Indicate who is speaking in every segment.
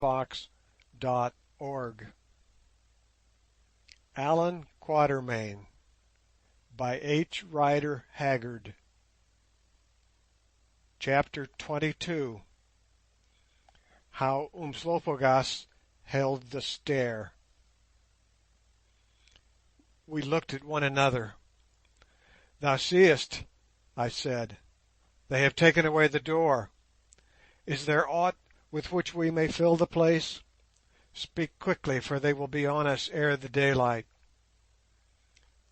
Speaker 1: LibriVox.org. Allan Quatermain by H. RiderHaggard. Chapter 22. How Umslopogaas held the stair. We looked at one another. "Thou seest," I said, "they have taken away the door. Is there aught with which we may fill the place? Speak quickly, for they will be on us ere the daylight."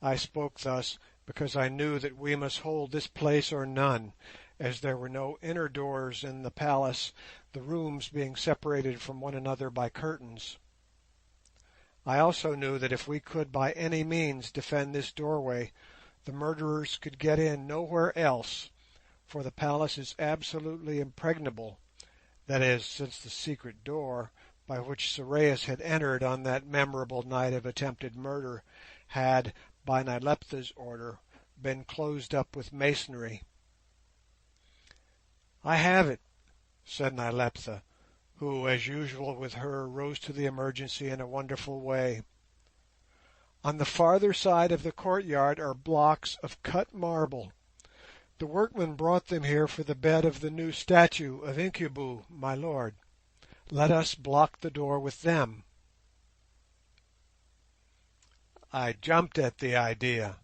Speaker 1: I spoke thus because I knew that we must hold this place or none, as there were no inner doors in the palace, the rooms being separated from one another by curtains. I also knew that if we could by any means defend this doorway, the murderers could get in nowhere else, for the palace is absolutely impregnable, that is, since the secret door, by which Sorais had entered on that memorable night of attempted murder, had, by Nyleptha's order, been closed up with masonry. "I have it," said Nyleptha, who, as usual with her, rose to the emergency in a wonderful way. "On the farther side of the courtyard are blocks of cut marble. The workmen brought them here for the bed of the new statue of Incubu, my lord. Let us block the door with them." I jumped at the idea,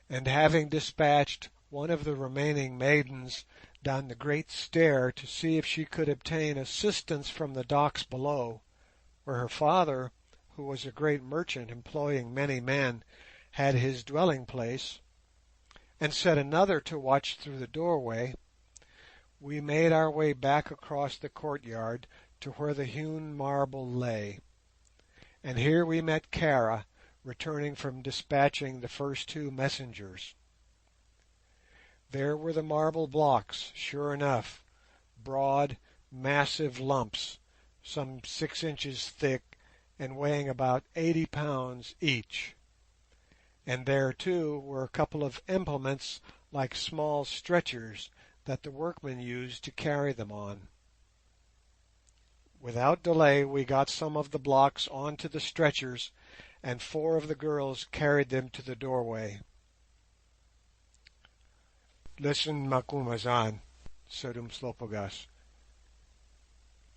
Speaker 1: and having dispatched one of the remaining maidens down the great stair to see if she could obtain assistance from the docks below, where her father, who was a great merchant employing many men, had his dwelling place, and set another to watch through the doorway, we made our way back across the courtyard to where the hewn marble lay, and here we met Kara returning from dispatching the first two messengers. There were the marble blocks, sure enough, broad, massive lumps, some 6 inches thick and weighing about 80 pounds each, and there too were a couple of implements like small stretchers that the workmen used to carry them on. Without delay we got some of the blocks on to the stretchers, and 4 of the girls carried them to the doorway. "Listen, Macumazahn," said Umslopogaas.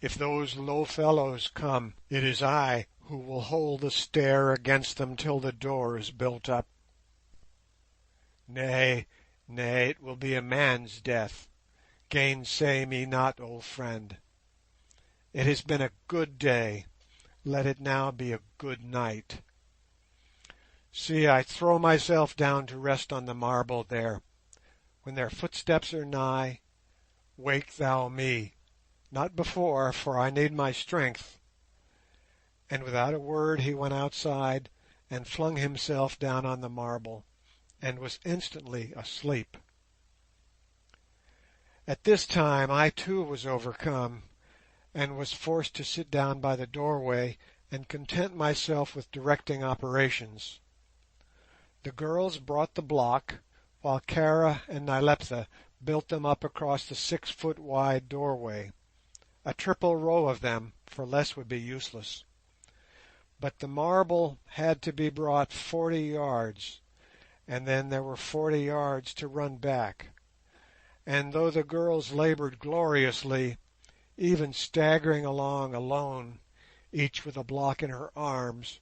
Speaker 1: "If those low fellows come, it is I who will hold the stair against them till the door is built up. Nay, nay, it will be a man's death. Gainsay me not, old friend. It has been a good day, let it now be a good night. See, I throw myself down to rest on the marble there. When their footsteps are nigh, wake thou me, not before, for I need my strength." And without a word he went outside and flung himself down on the marble, and was instantly asleep. At this time I too was overcome, and was forced to sit down by the doorway and content myself with directing operations. The girls brought the block, while Kara and Nyleptha built them up across the 6-foot wide doorway, a triple row of them, for less would be useless. But the marble had to be brought 40 yards, and then there were 40 yards to run back, and though the girls laboured gloriously, even staggering along alone, each with a block in her arms,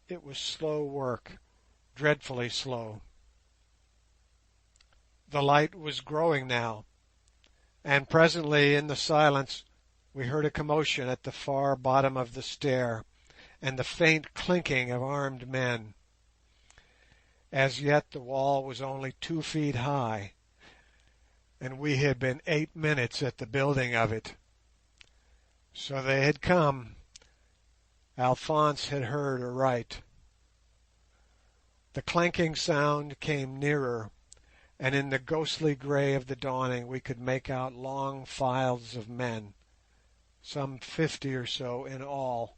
Speaker 1: it was slow work, dreadfully slow. The light was growing now, and presently in the silence we heard a commotion at the far bottom of the stair, and the faint clinking of armed men. As yet the wall was only 2 feet high, and we had been 8 minutes at the building of it. So they had come. Alphonse had heard aright. The clanking sound came nearer, and in the ghostly grey of the dawning we could make out long files of men, some 50 or so in all,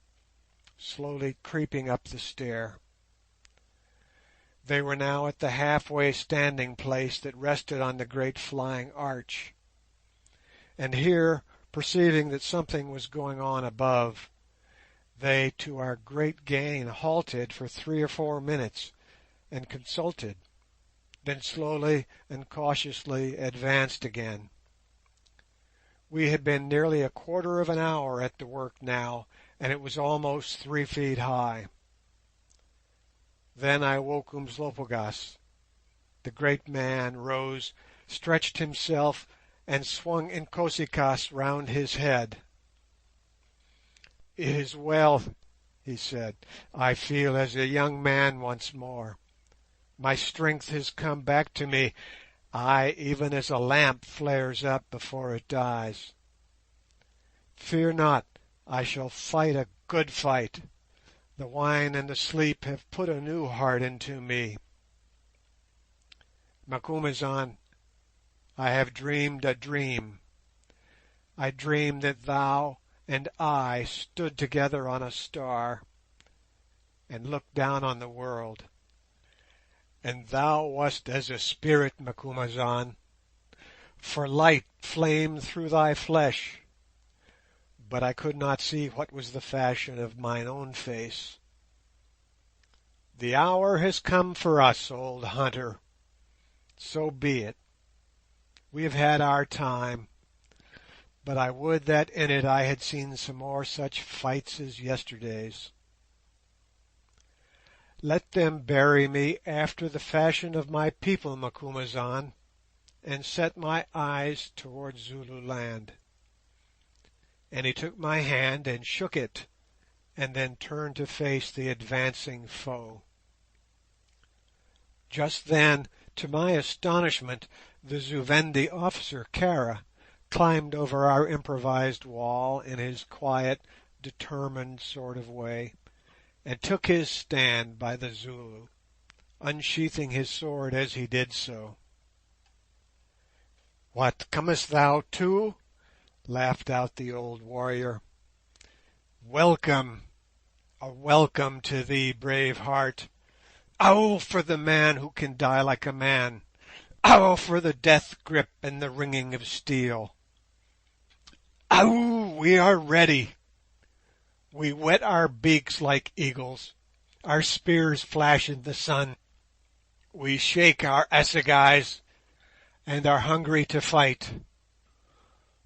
Speaker 1: slowly creeping up the stair. They were now at the halfway standing place that rested on the great flying arch, and here, perceiving that something was going on above, they, to our great gain, halted for 3 or 4 minutes and consulted, then slowly and cautiously advanced again. We had been nearly a quarter of an hour at the work now, and it was almost 3 feet high. Then I woke Umslopogaas. The great man rose, stretched himself, and swung Inkosi-kaas round his head. "It is well," he said. "I feel as a young man once more. My strength has come back to me, ay, even as a lamp flares up before it dies. Fear not, I shall fight a good fight. The wine and the sleep have put a new heart into me. Macumazahn, I have dreamed a dream. I dreamed that thou and I stood together on a star and looked down on the world. And thou wast as a spirit, Macumazahn, for light flamed through thy flesh, but I could not see what was the fashion of mine own face. The hour has come for us, old hunter. So be it. We have had our time, but I would that in it I had seen some more such fights as yesterday's. Let them bury me after the fashion of my people, Macumazahn, and set my eyes towards Zululand." And he took my hand and shook it, and then turned to face the advancing foe. Just then, to my astonishment, the Zu-Vendi officer, Kara, climbed over our improvised wall in his quiet, determined sort of way, and took his stand by the Zulu, unsheathing his sword as he did so. "What, comest thou too?" laughed out the old warrior. "Welcome, a welcome to thee, brave heart. Ow for the man who can die like a man! Ow for the death grip and the ringing of steel! Ow, we are ready. We whet our beaks like eagles, our spears flash in the sun. We shake our assegais and are hungry to fight.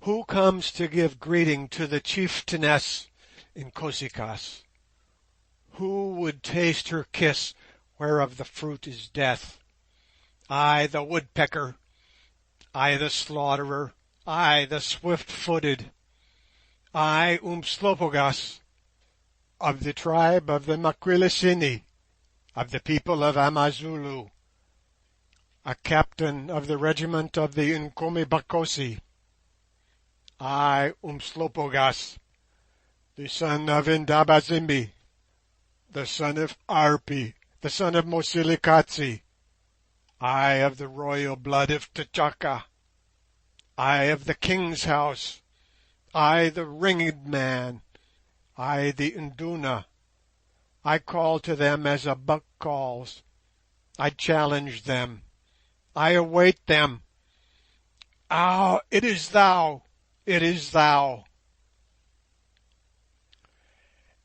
Speaker 1: Who comes to give greeting to the chieftainess Inkosi-kaas? Who would taste her kiss whereof the fruit is death? I, the woodpecker, I, the slaughterer, I, the swift-footed, I, Umslopogaas, of the tribe of the Makwilisini, of the people of Amazulu, a captain of the regiment of the Nkomi-Bakosi. I, Umslopogaas, the son of Indaba-zimbi, the son of Arpi, the son of Mosilikatsi, I of the royal blood of T'Chaka, I of the king's house, I the ringed man, I the Induna. I call to them as a buck calls. I challenge them. I await them. Ah, it is thou! It is thou!"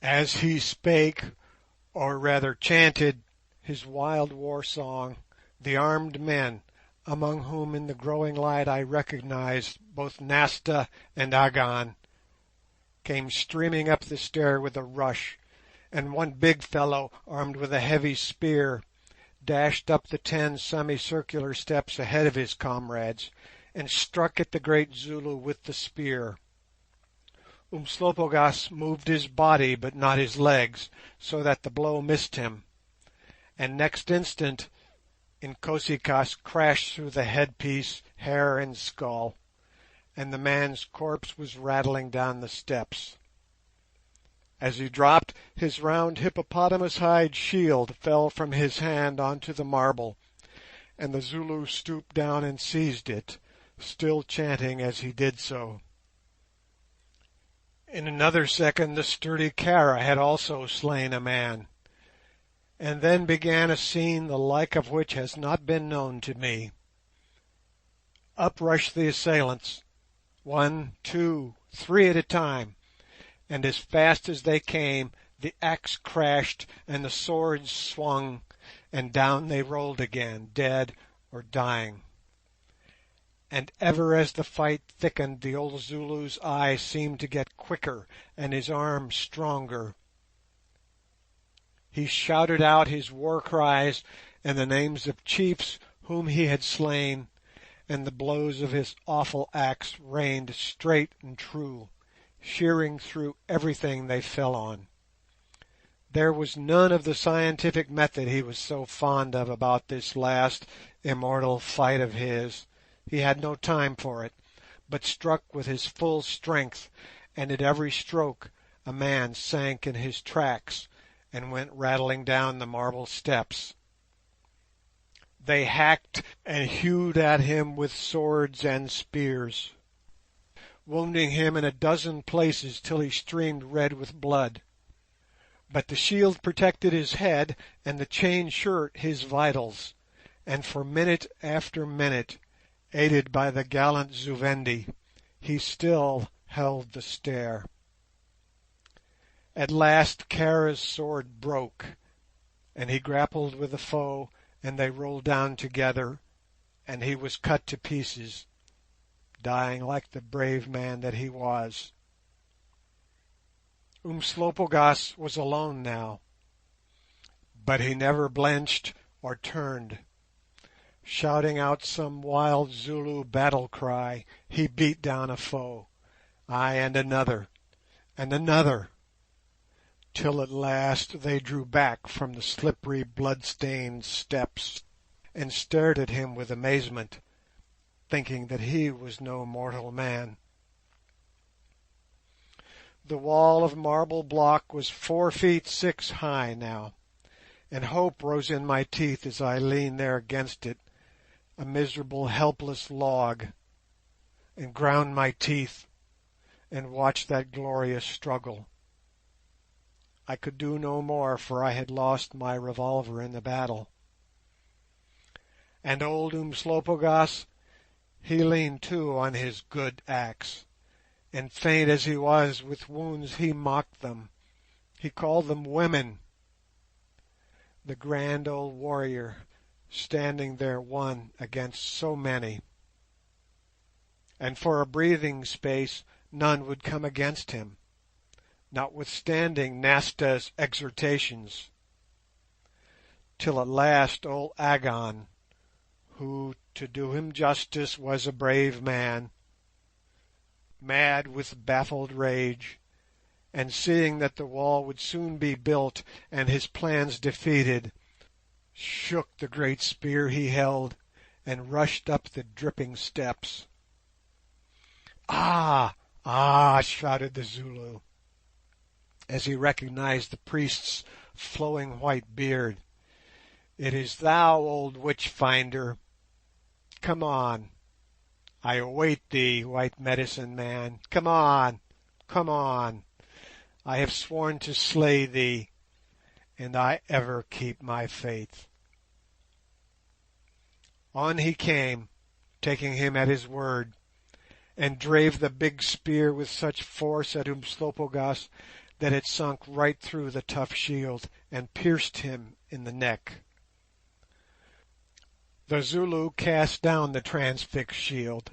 Speaker 1: As he spake, or rather chanted, his wild war song, the armed men, among whom in the growing light I recognized both Nasta and Agon, came streaming up the stair with a rush, and one big fellow, armed with a heavy spear, dashed up the 10 semicircular steps ahead of his comrades, and struck at the great Zulu with the spear. Umslopogaas moved his body but not his legs, so that the blow missed him, and next instant Inkosi-kaas crashed through the headpiece, hair and skull, and the man's corpse was rattling down the steps. As he dropped, his round hippopotamus hide shield fell from his hand onto the marble, and the Zulu stooped down and seized it, still chanting as he did so. In another second the sturdy Kara had also slain a man, and then began a scene the like of which has not been known to me. Up rushed the assailants, 1, 2, three at a time, and as fast as they came the axe crashed and the swords swung, and down they rolled again, dead or dying. And ever as the fight thickened the old Zulu's eye seemed to get quicker and his arm stronger. He shouted out his war cries and the names of chiefs whom he had slain, and the blows of his awful axe rained straight and true, shearing through everything they fell on. There was none of the scientific method he was so fond of about this last immortal fight of his. He had no time for it, but struck with his full strength, and at every stroke a man sank in his tracks and went rattling down the marble steps. They hacked and hewed at him with swords and spears, wounding him in a dozen places till he streamed red with blood. But the shield protected his head and the chain shirt his vitals, and for minute after minute, aided by the gallant Zu Vendi, he still held the stair. At last Kara's sword broke, and he grappled with the foe, and they rolled down together, and he was cut to pieces, dying like the brave man that he was. Umslopogaas was alone now, but he never blenched or turned. Shouting out some wild Zulu battle cry, he beat down a foe, ay, and another, till at last they drew back from the slippery blood-stained steps and stared at him with amazement, thinking that he was no mortal man. The wall of marble block was 4 feet 6 high now, and hope rose in my teeth as I leaned there against it, a miserable helpless log, and ground my teeth and watched that glorious struggle. I could do no more, for I had lost my revolver in the battle. And old Umslopogaas, he leaned too on his good axe, and faint as he was with wounds he mocked them. He called them women. The grand old warrior, standing there one against so many, and for a breathing space none would come against him, notwithstanding Nasta's exhortations, till at last old Agon, who, to do him justice, was a brave man, mad with baffled rage, and seeing that the wall would soon be built and his plans defeated, shook the great spear he held and rushed up the dripping steps. "Ah, ah!" shouted the Zulu, as he recognized the priest's flowing white beard. "It is thou, old witch-finder. Come on. I await thee, white medicine man. Come on, come on. I have sworn to slay thee, and I ever keep my faith." On he came, taking him at his word, and drave the big spear with such force at Umslopogaas that it sunk right through the tough shield and pierced him in the neck. The Zulu cast down the transfixed shield,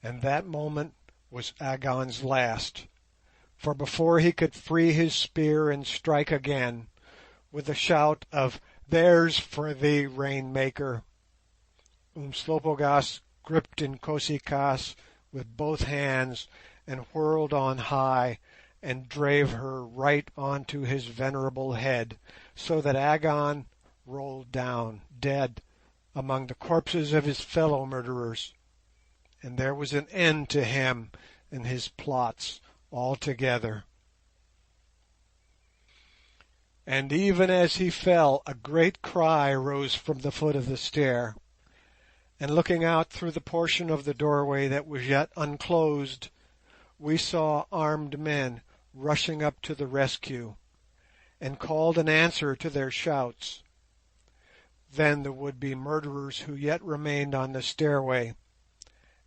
Speaker 1: and that moment was Agon's last, for before he could free his spear and strike again, with a shout of "There's for thee, Rainmaker," Umslopogaas gripped Inkosi kaas with both hands and whirled on high, and drave her right onto his venerable head, so that Agon rolled down, dead, among the corpses of his fellow murderers, and there was an end to him and his plots altogether. And even as he fell, a great cry rose from the foot of the stair, and looking out through the portion of the doorway that was yet unclosed, we saw armed men rushing up to the rescue, and called an answer to their shouts. Then the would-be murderers who yet remained on the stairway,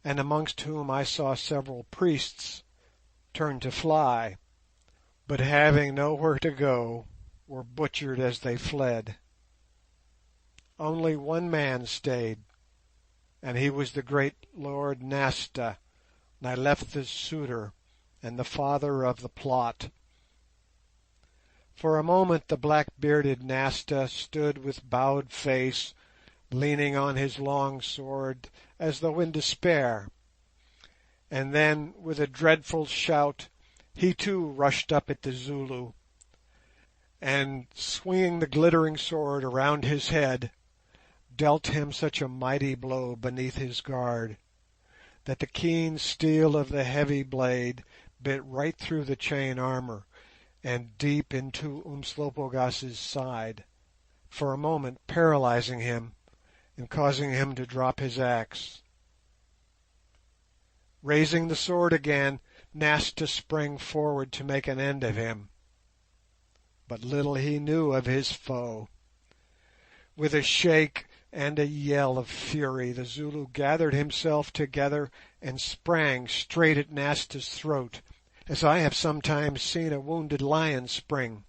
Speaker 1: and amongst whom I saw several priests, turned to fly, but having nowhere to go, were butchered as they fled. Only one man stayed, and he was the great Lord Nasta, Nyleptha's suitor, and the father of the plot. For a moment the black-bearded Nasta stood with bowed face, leaning on his long sword as though in despair, and then with a dreadful shout he too rushed up at the Zulu, and swinging the glittering sword around his head, dealt him such a mighty blow beneath his guard that the keen steel of the heavy blade bit right through the chain armour and deep into Umslopogaas's side, for a moment paralysing him and causing him to drop his axe. Raising the sword again, Nasta sprang forward to make an end of him. But little he knew of his foe. With a shake and a yell of fury, the Zulu gathered himself together and sprang straight at Nasta's throat, as I have sometimes seen a wounded lion spring.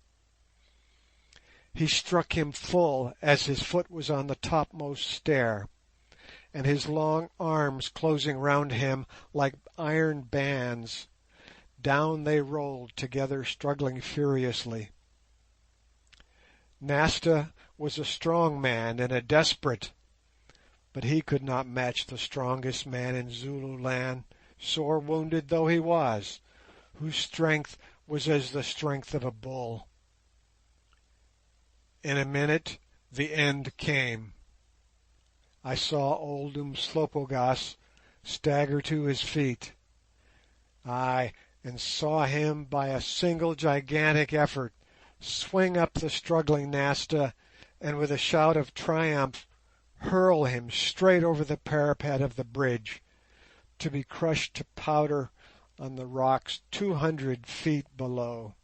Speaker 1: He struck him full as his foot was on the topmost stair, and his long arms closing round him like iron bands, down they rolled together, struggling furiously. Nasta was a strong man and a desperate, but he could not match the strongest man in Zululand, sore wounded though he was, whose strength was as the strength of a bull. In a minute the end came. I saw old Umslopogaas stagger to his feet. Ay, and saw him by a single gigantic effort swing up the struggling Nasta, and with a shout of triumph hurl him straight over the parapet of the bridge, to be crushed to powder on the rocks 200 feet below.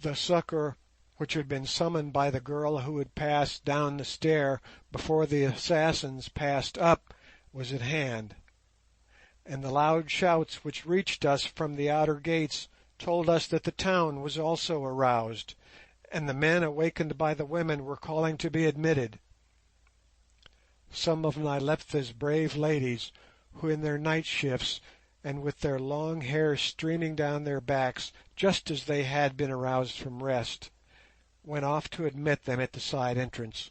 Speaker 1: The succour which had been summoned by the girl who had passed down the stair before the assassins passed up was at hand, and the loud shouts which reached us from the outer gates told us that the town was also aroused, and the men awakened by the women were calling to be admitted. Some of Nyleptha's brave ladies, who in their night shifts, and with their long hair streaming down their backs just as they had been aroused from rest, went off to admit them at the side entrance,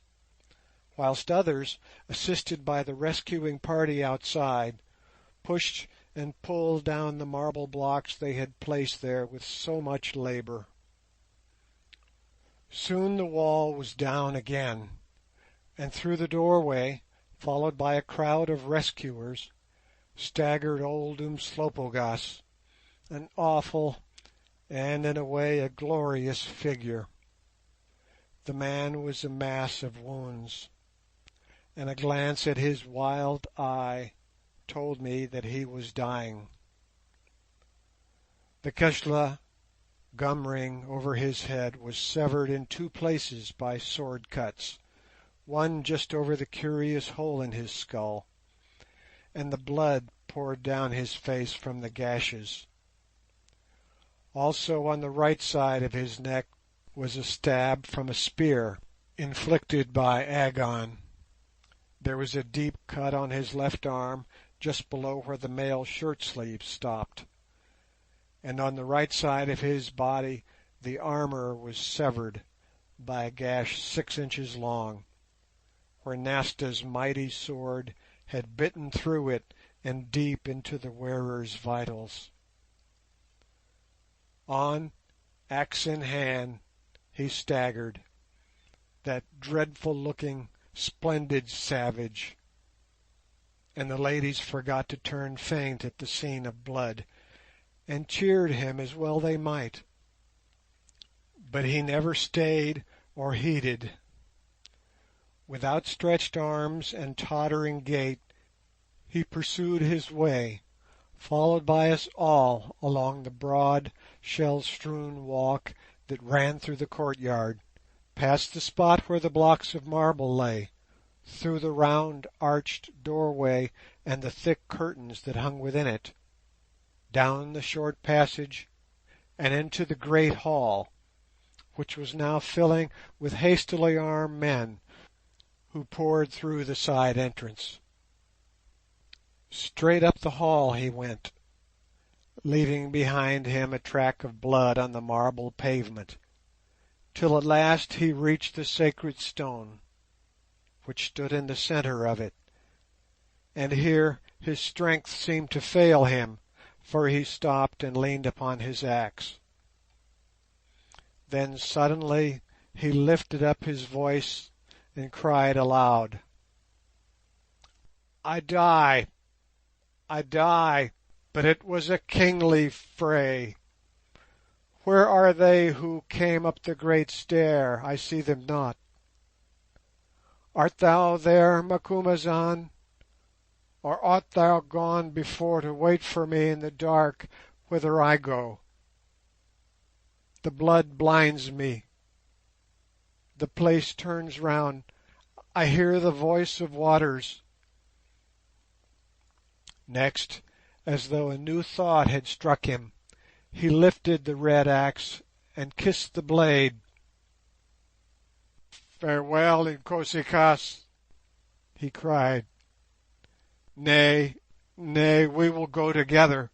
Speaker 1: whilst others, assisted by the rescuing party outside, pushed and pulled down the marble blocks they had placed there with so much labour. Soon the wall was down again, and through the doorway, followed by a crowd of rescuers, staggered old Umslopogaas, an awful and in a way a glorious figure. The man was a mass of wounds, and a glance at his wild eye told me that he was dying. The keshla gum ring over his head was severed in two places by sword cuts, one just over the curious hole in his skull, and the blood poured down his face from the gashes. Also on the right side of his neck was a stab from a spear inflicted by Agon. There was a deep cut on his left arm just below where the male shirt sleeve stopped, and on the right side of his body the armour was severed by a gash 6 inches long, where Nasta's mighty sword had bitten through it and deep into the wearer's vitals. On, axe in hand, he staggered, that dreadful-looking, splendid savage, and the ladies forgot to turn faint at the scene of blood, and cheered him as well they might. But he never stayed or heeded. With outstretched arms and tottering gait he pursued his way, followed by us all along the broad, shell-strewn walk that ran through the courtyard, past the spot where the blocks of marble lay, through the round arched doorway and the thick curtains that hung within it, down the short passage, and into the great hall, which was now filling with hastily armed men who poured through the side entrance. Straight up the hall he went, leaving behind him a track of blood on the marble pavement, till at last he reached the sacred stone, which stood in the centre of it, and here his strength seemed to fail him, for he stopped and leaned upon his axe. Then suddenly he lifted up his voice and cried aloud, "I die! I die! But it was a kingly fray. Where are they who came up the great stair? I see them not. Art thou there, Macumazahn, or art thou gone before to wait for me in the dark whither I go? The blood blinds me. The place turns round. I hear the voice of waters." Next, as though a new thought had struck him, he lifted the red axe and kissed the blade. "Farewell, Inkosi-kaas," he cried. "Nay, nay, we will go together.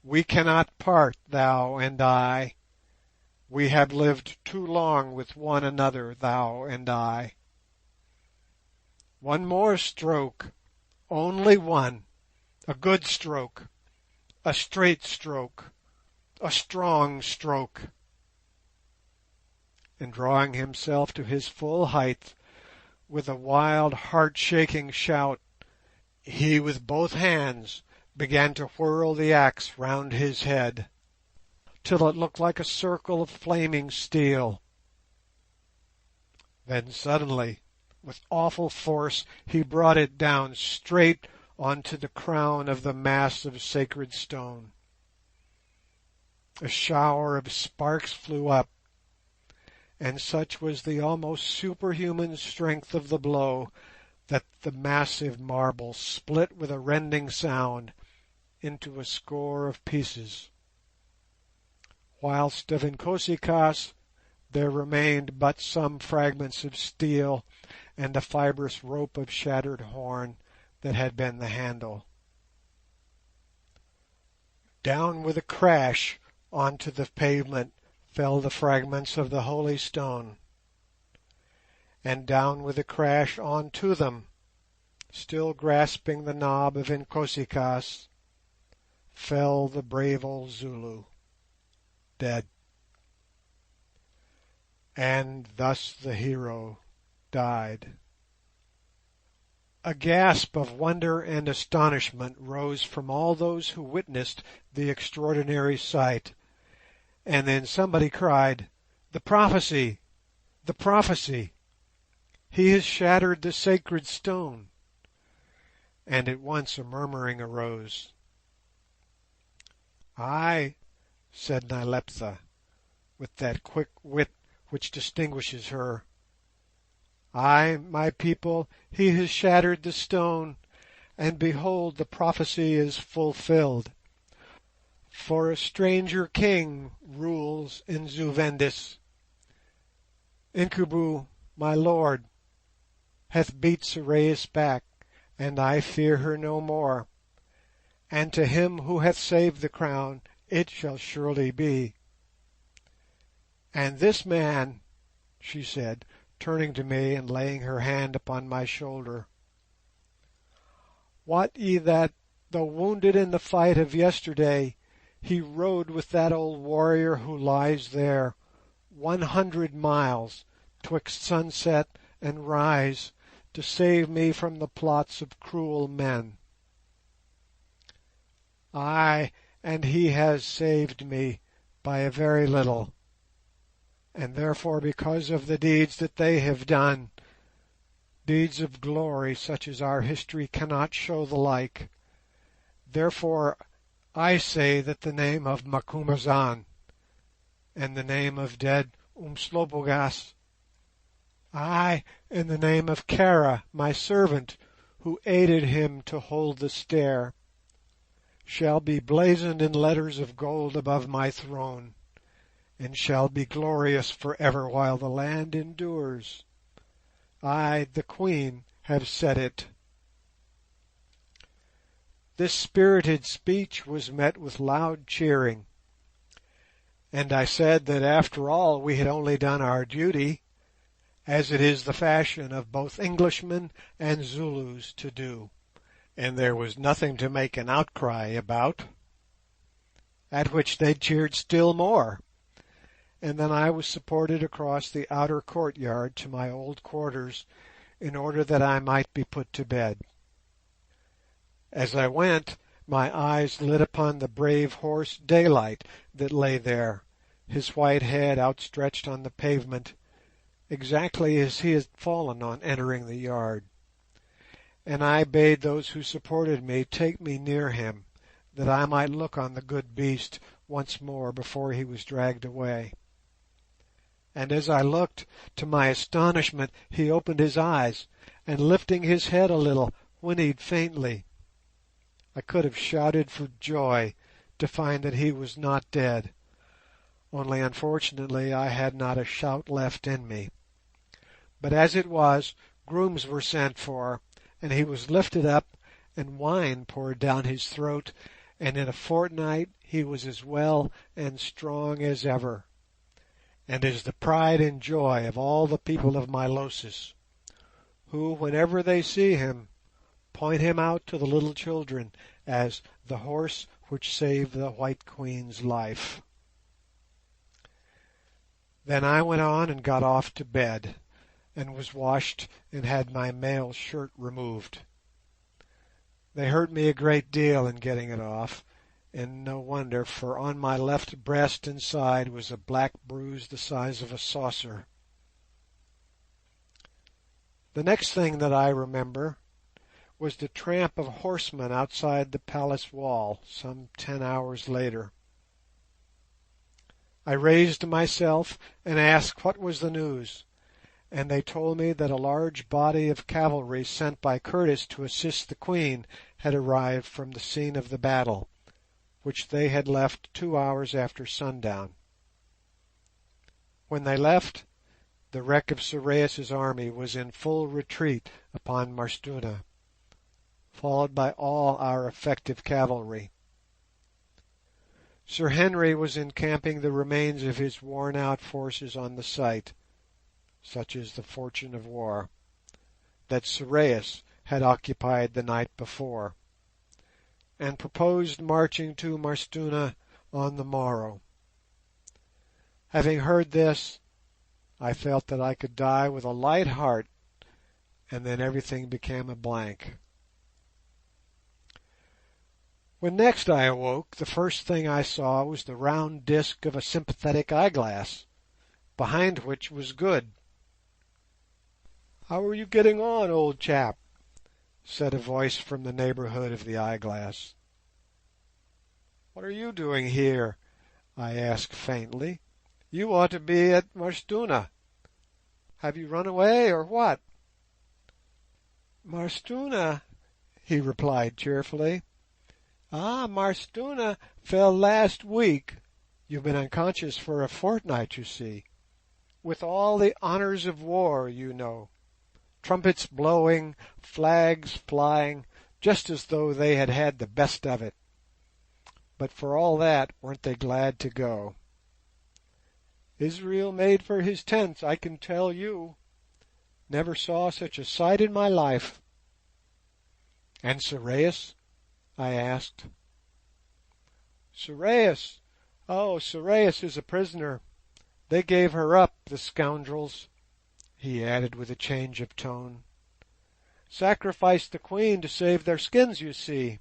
Speaker 1: We cannot part, thou and I. We have lived too long with one another, thou and I. One more stroke, only one, a good stroke, a straight stroke, a strong stroke." And drawing himself to his full height, with a wild, heart-shaking shout, he with both hands began to whirl the axe round his head, till it looked like a circle of flaming steel. Then suddenly, with awful force, he brought it down straight onto the crown of the mass of sacred stone. A shower of sparks flew up, and such was the almost superhuman strength of the blow that the massive marble split with a rending sound into a score of pieces, whilst of Inkosi-kaas there remained but some fragments of steel and a fibrous rope of shattered horn that had been the handle. Down with a crash onto the pavement fell the fragments of the holy stone, and down with a crash onto them, still grasping the knob of Inkosi-kaas, fell the brave old Zulu, dead. And thus the hero died. A gasp of wonder and astonishment rose from all those who witnessed the extraordinary sight, and then somebody cried, "The prophecy! The prophecy! He has shattered the sacred stone!" And at once a murmuring arose. "Ay," said Nyleptha, with that quick wit which distinguishes her, "ay, my people, he has shattered the stone, and behold the prophecy is fulfilled. For a stranger king rules in Zu-Vendis. Incubu, my lord, hath beat Sorais back, and I fear her no more, and to him who hath saved the crown it shall surely be. And this man," she said, turning to me and laying her hand upon my shoulder, "wot ye that, though wounded in the fight of yesterday, he rode with that old warrior who lies there 100 miles twixt sunset and rise to save me from the plots of cruel men? Ay, and he has saved me by a very little, and therefore because of the deeds that they have done, deeds of glory such as our history cannot show the like, therefore I say that the name of Macumazahn and the name of dead Umslopogaas, ay, and the name of Kara, my servant, who aided him to hold the stair, shall be blazoned in letters of gold above my throne, and shall be glorious for ever while the land endures. I, the Queen, have said it." This spirited speech was met with loud cheering, and I said that after all we had only done our duty, as it is the fashion of both Englishmen and Zulus to do, and there was nothing to make an outcry about, at which they cheered still more, and then I was supported across the outer courtyard to my old quarters in order that I might be put to bed. As I went, my eyes lit upon the brave horse Daylight that lay there, his white head outstretched on the pavement, exactly as he had fallen on entering the yard, and I bade those who supported me take me near him, that I might look on the good beast once more before he was dragged away. And as I looked, to my astonishment he opened his eyes, and lifting his head a little, whinnied faintly. I could have shouted for joy to find that he was not dead, only unfortunately I had not a shout left in me. But as it was, grooms were sent for, and he was lifted up, and wine poured down his throat, and in a fortnight he was as well and strong as ever, and is the pride and joy of all the people of Milosis, who, whenever they see him, point him out to the little children as the horse which saved the White Queen's life. Then I went on and got off to bed, and was washed and had my mail shirt removed. They hurt me a great deal in getting it off, and no wonder, for on my left breast and side was a black bruise the size of a saucer. The next thing that I remember was the tramp of horsemen outside the palace wall, some 10 hours later. I raised myself and asked what was the news, and they told me that a large body of cavalry sent by Curtis to assist the Queen had arrived from the scene of the battle, which they had left 2 hours after sundown. When they left, the wreck of Sorais' army was in full retreat upon M'Arstuna, followed by all our effective cavalry. Sir Henry was encamping the remains of his worn-out forces on the site, such is the fortune of war, that Sorais had occupied the night before, and proposed marching to M'Arstuna on the morrow. Having heard this, I felt that I could die with a light heart, and then everything became a blank. When next I awoke, the first thing I saw was the round disc of a sympathetic eyeglass, behind which was Good. "How are you getting on, old chap?" said a voice from the neighbourhood of the eyeglass. "What are you doing here?" I asked faintly. "You ought to be at M'Arstuna. Have you run away, or what?" "M'Arstuna," he replied cheerfully. "Ah, M'Arstuna fell last week. You've been unconscious for a fortnight, you see. With all the honours of war, you know. Trumpets blowing, flags flying, just as though they had had the best of it. But for all that, weren't they glad to go? Israel made for his tents, I can tell you. Never saw such a sight in my life." "And Sorais?" I asked. "Sorais? Oh, Sorais is a prisoner. They gave her up, the scoundrels," he added with a change of tone. "Sacrificed the Queen to save their skins, you see.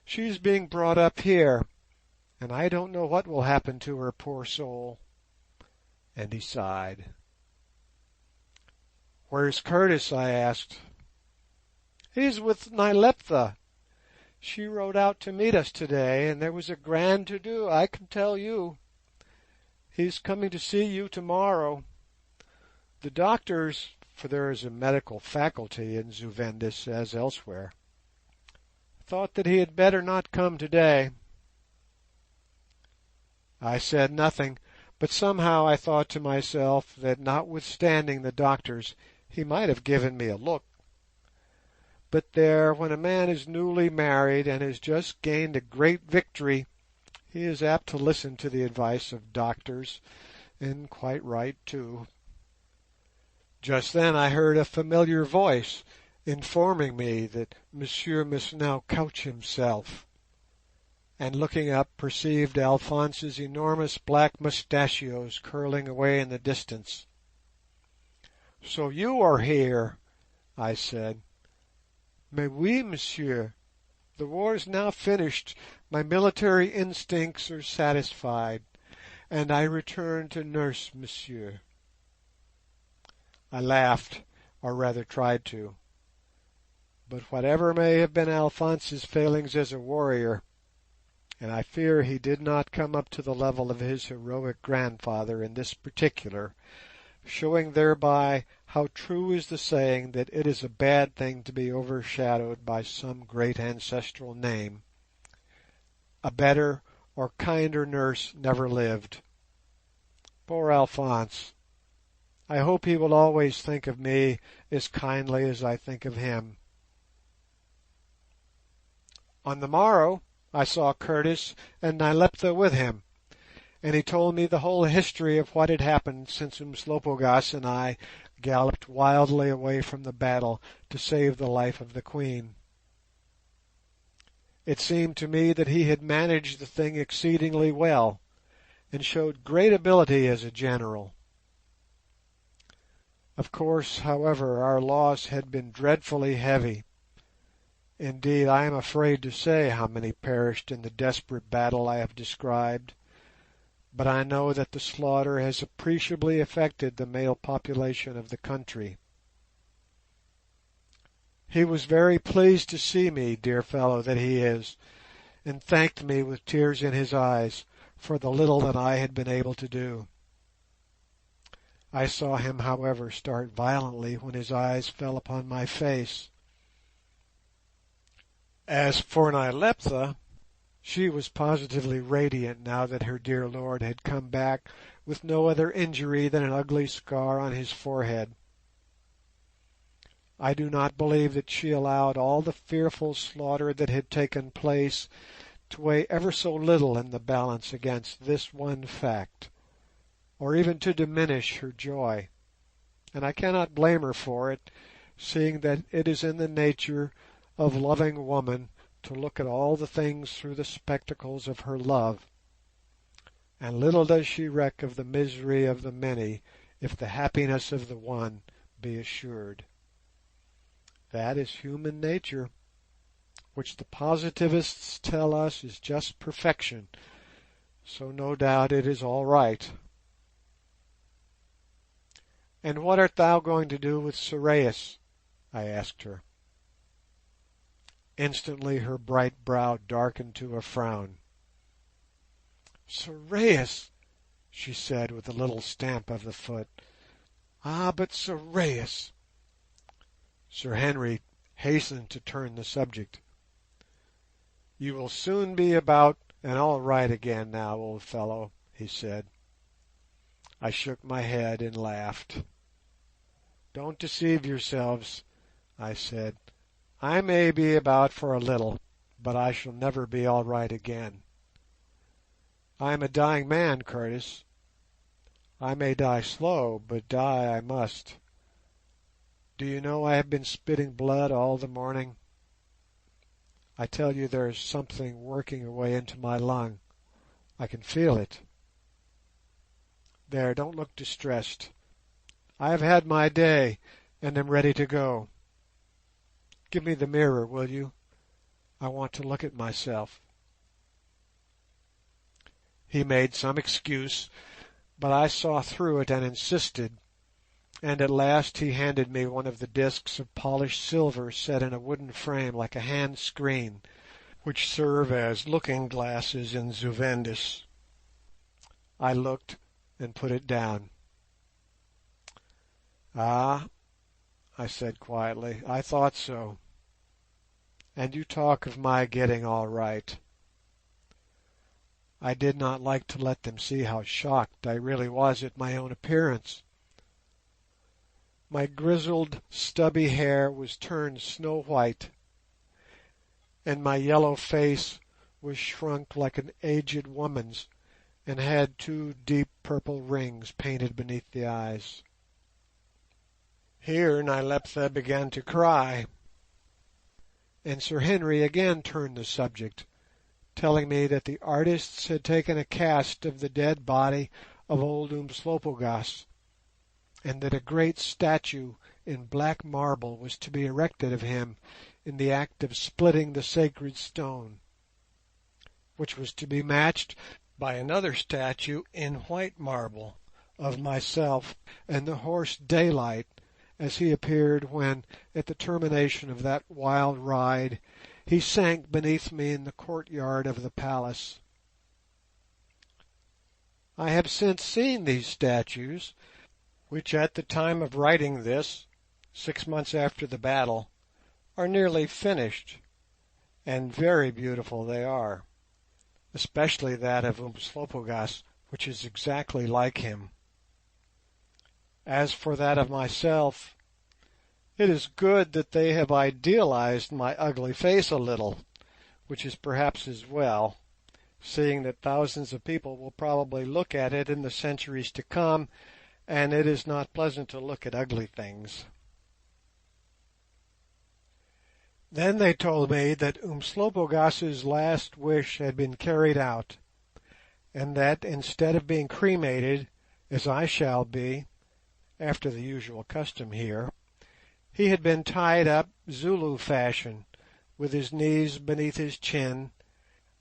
Speaker 1: She's being brought up here, and I don't know what will happen to her, poor soul," and he sighed. "Where's Curtis?" I asked. "He's with Nyleptha. She rode out to meet us today, and there was a grand to-do, I can tell you. He's coming to see you tomorrow. The doctors, for there is a medical faculty in Zu Vendis as elsewhere, thought that he had better not come today." I said nothing, but somehow I thought to myself that notwithstanding the doctors he might have given me a look. But there, when a man is newly married and has just gained a great victory, he is apt to listen to the advice of doctors, and quite right too. Just then I heard a familiar voice informing me that Monsieur must now couch himself, and looking up perceived Alphonse's enormous black mustachios curling away in the distance. "So you are here," I said. "Mais oui, monsieur. The war is now finished, my military instincts are satisfied, and I return to nurse monsieur." I laughed, or rather tried to. But whatever may have been Alphonse's failings as a warrior, and I fear he did not come up to the level of his heroic grandfather in this particular, showing thereby how true is the saying that it is a bad thing to be overshadowed by some great ancestral name, a better or kinder nurse never lived. Poor Alphonse! I hope he will always think of me as kindly as I think of him. On the morrow I saw Curtis and Nyleptha with him, and he told me the whole history of what had happened since Umslopogaas and I galloped wildly away from the battle to save the life of the Queen. It seemed to me that he had managed the thing exceedingly well, and showed great ability as a general. Of course, however, our loss had been dreadfully heavy. Indeed, I am afraid to say how many perished in the desperate battle I have described, but I know that the slaughter has appreciably affected the male population of the country. He was very pleased to see me, dear fellow that he is, and thanked me with tears in his eyes for the little that I had been able to do. I saw him, however, start violently when his eyes fell upon my face. As for Nyleptha, she was positively radiant now that her dear lord had come back with no other injury than an ugly scar on his forehead. I do not believe that she allowed all the fearful slaughter that had taken place to weigh ever so little in the balance against this one fact, or even to diminish her joy, and I cannot blame her for it, seeing that it is in the nature of loving woman to look at all the things through the spectacles of her love, and little does she reck of the misery of the many if the happiness of the one be assured. That is human nature, which the positivists tell us is just perfection, so no doubt it is all right. "And what art thou going to do with Sorais?" I asked her. Instantly her bright brow darkened to a frown. "Sorais!" she said with a little stamp of the foot. "Ah, but Sorais!" Sir Henry hastened to turn the subject. "You will soon be about and all right again now, old fellow," he said. I shook my head and laughed. "Don't deceive yourselves," I said. "I may be about for a little, but I shall never be all right again. I am a dying man, Curtis. I may die slow, but die I must. Do you know I have been spitting blood all the morning? I tell you there is something working away into my lung. I can feel it. There, don't look distressed. I have had my day, and am ready to go. Give me the mirror, will you? I want to look at myself." He made some excuse, but I saw through it and insisted, and at last he handed me one of the discs of polished silver set in a wooden frame like a hand screen, which serve as looking glasses in Zu Vendis. I looked and put it down. "Ah," I said quietly, "I thought so. and you talk of my getting all right." I did not like to let them see how shocked I really was at my own appearance. My grizzled, stubby hair was turned snow white, and my yellow face was shrunk like an aged woman's, and had two deep purple rings painted beneath the eyes. Here Nyleptha began to cry, and Sir Henry again turned the subject, telling me that the artists had taken a cast of the dead body of old Umslopogaas, and that a great statue in black marble was to be erected of him in the act of splitting the sacred stone, which was to be matched by another statue in white marble of myself and the horse Daylight, as he appeared when, at the termination of that wild ride, he sank beneath me in the courtyard of the palace. I have since seen these statues, which at the time of writing this, 6 months after the battle, are nearly finished, and very beautiful they are, especially that of Umslopogaas, which is exactly like him. As for that of myself, it is good that they have idealized my ugly face a little, which is perhaps as well, seeing that thousands of people will probably look at it in the centuries to come, and it is not pleasant to look at ugly things. Then they told me that Umslopogaas's last wish had been carried out, and that instead of being cremated, as I shall be, after the usual custom here, he had been tied up Zulu fashion, with his knees beneath his chin,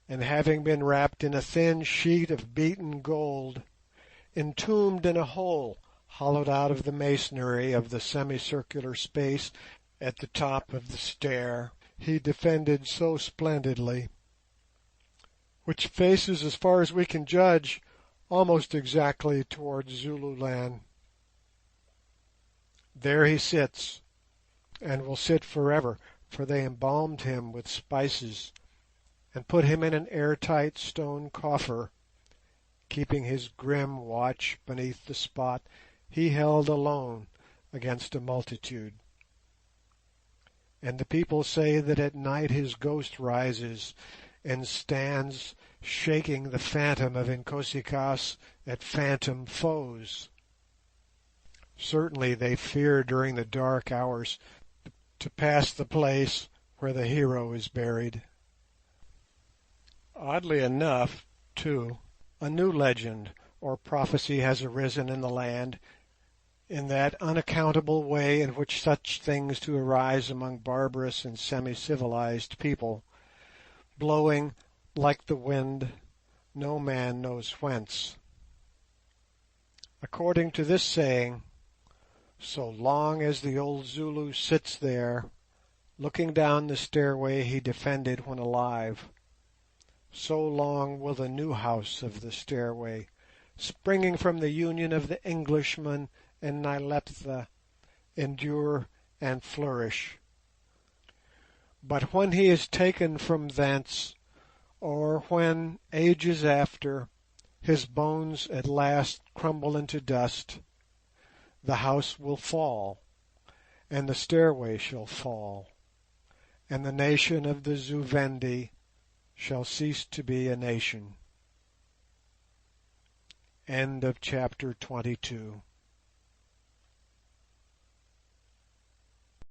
Speaker 1: and having been wrapped in a thin sheet of beaten gold, entombed in a hole hollowed out of the masonry of the semicircular space at the top of the stair he defended so splendidly, which faces, as far as we can judge, almost exactly towards Zululand. There he sits, and will sit forever, for they embalmed him with spices, and put him in an airtight stone coffer, keeping his grim watch beneath the spot he held alone against a multitude. And the people say that at night his ghost rises and stands shaking the phantom of Inkosi-kaas at phantom foes. Certainly they fear during the dark hours to pass the place where the hero is buried. Oddly enough, too, a new legend or prophecy has arisen in the land, in that unaccountable way in which such things do arise among barbarous and semi-civilized people, blowing like the wind no man knows whence. According to this saying, so long as the old Zulu sits there, looking down the stairway he defended when alive, so long will the new house of the stairway, springing from the union of the Englishman and Nyleptha, endure and flourish. But when he is taken from thence, or when, ages after, his bones at last crumble into dust, the house will fall, and the stairway shall fall, and the nation of the Zu-Vendi shall cease to be a nation. End of chapter 22.